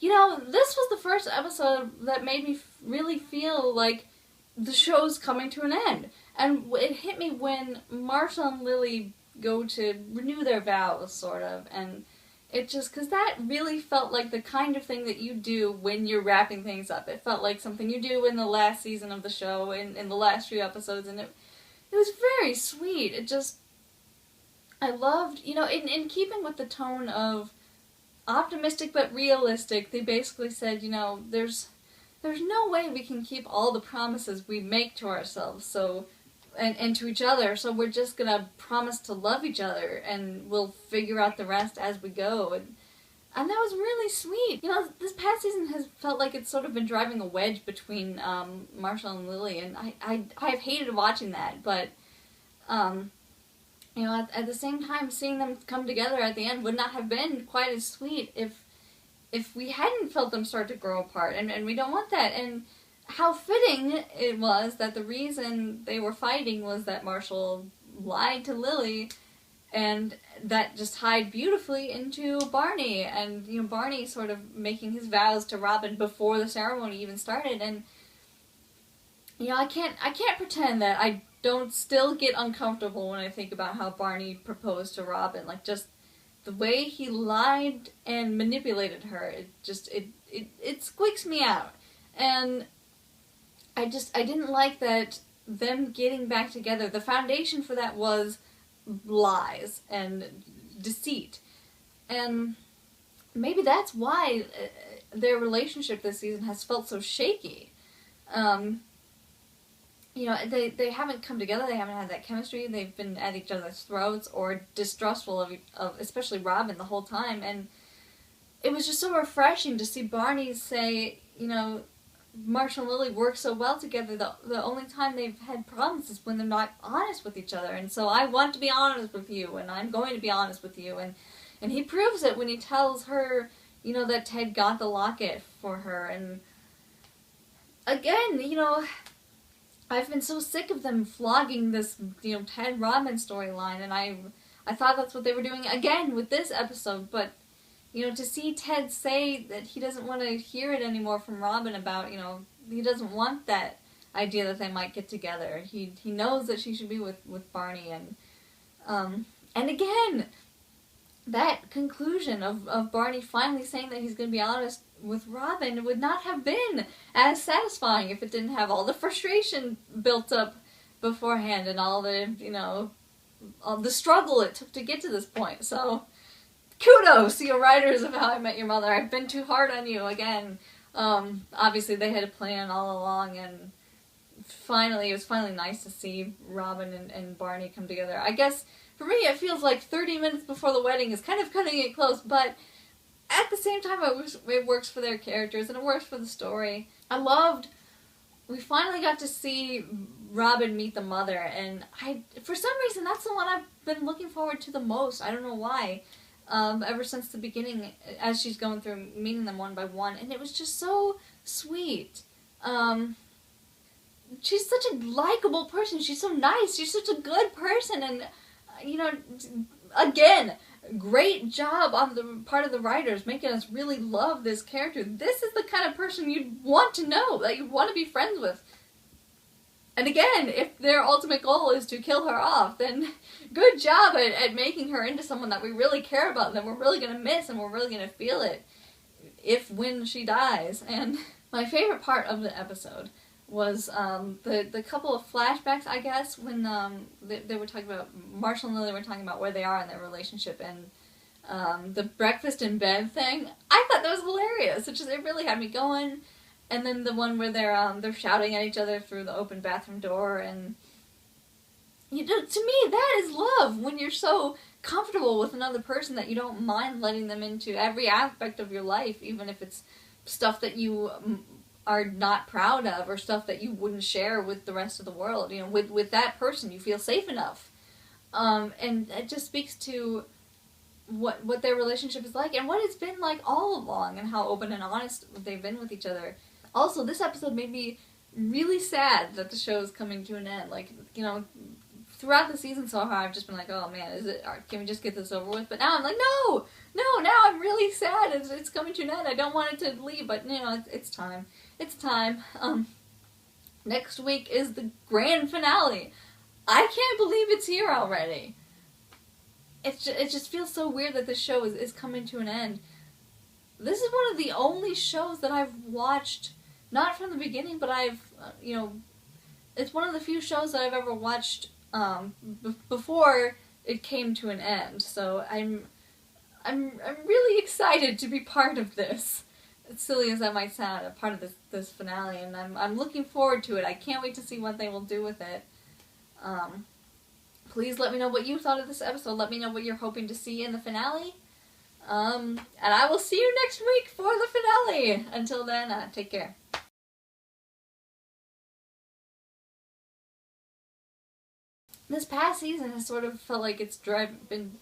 this was the first episode that made me really feel like the show's coming to an end. And it hit me when Marshall and Lily go to renew their vows, sort of, and it just, because that really felt like the kind of thing that you do when you're wrapping things up. It felt like something you do in the last season of the show, in the last few episodes, and it was very sweet. It just, I loved, in keeping with the tone of optimistic but realistic, they basically said, there's no way we can keep all the promises we make to ourselves, so, and to each other, so we're just gonna promise to love each other, and we'll figure out the rest as we go, and that was really sweet. This past season has felt like it's sort of been driving a wedge between Marshall and Lily, and I've hated watching that, but, at the same time, seeing them come together at the end would not have been quite as sweet if we hadn't felt them start to grow apart, and we don't want that, and how fitting it was that the reason they were fighting was that Marshall lied to Lily, and that just tied beautifully into Barney, and Barney sort of making his vows to Robin before the ceremony even started, and I can't pretend that I don't still get uncomfortable when I think about how Barney proposed to Robin, like just the way he lied and manipulated her. It squeaks me out, and I didn't like that them getting back together. The foundation for that was lies and deceit. And maybe that's why their relationship this season has felt so shaky. They haven't come together, they haven't had that chemistry, they've been at each other's throats or distrustful of especially Robin the whole time, and it was just so refreshing to see Barney say, Marshall and Lily work so well together. The only time they've had problems is when they're not honest with each other. And so I want to be honest with you, and I'm going to be honest with you. And he proves it when he tells her, that Ted got the locket for her. And again, I've been so sick of them flogging this, Ted Robin storyline, and I thought that's what they were doing again with this episode, but to see Ted say that he doesn't want to hear it anymore from Robin about, he doesn't want that idea that they might get together. He knows that she should be with Barney, and again, that conclusion of Barney finally saying that he's going to be honest with Robin would not have been as satisfying if it didn't have all the frustration built up beforehand and all the, all the struggle it took to get to this point, so kudos to you writers of How I Met Your Mother. I've been too hard on you again. Obviously they had a plan all along, and it was finally nice to see Robin and Barney come together. I guess, for me, it feels like 30 minutes before the wedding is kind of cutting it close, but at the same time, it works for their characters, and it works for the story. We finally got to see Robin meet the mother, and for some reason, that's the one I've been looking forward to the most. I don't know why. Ever since the beginning, as she's going through meeting them one by one, and it was just so sweet. She's such a likable person. She's so nice. She's such a good person, and again, great job on the part of the writers making us really love this character. This is the kind of person you'd want to know, that you'd want to be friends with. And again, if their ultimate goal is to kill her off, then good job at making her into someone that we really care about, and that we're really going to miss, and we're really going to feel it when she dies. And my favorite part of the episode was the couple of flashbacks, I guess, when they were talking about, Marshall and Lily were talking about where they are in their relationship, and the breakfast in bed thing. I thought that was hilarious. It really had me going. And then the one where they're shouting at each other through the open bathroom door, and to me that is love, when you're so comfortable with another person that you don't mind letting them into every aspect of your life, even if it's stuff that you are not proud of, or stuff that you wouldn't share with the rest of the world. With that person you feel safe enough, and it just speaks to what their relationship is like, and what it's been like all along, and how open and honest they've been with each other. Also, this episode made me really sad that the show is coming to an end. Throughout the season so far, I've just been like, oh man, can we just get this over with? But now I'm like, no! No, now I'm really sad. It's coming to an end. I don't want it to leave, but it's time. It's time. Next week is the grand finale. I can't believe it's here already. It just feels so weird that this show is coming to an end. This is one of the only shows that I've watched, not from the beginning, but it's one of the few shows that I've ever watched before it came to an end. So I'm really excited to be part of this. As silly as that might sound, a part of this finale, and I'm looking forward to it. I can't wait to see what they will do with it. Please let me know what you thought of this episode. Let me know what you're hoping to see in the finale. And I will see you next week for the finale. Until then, take care. This past season has sort of felt like it's been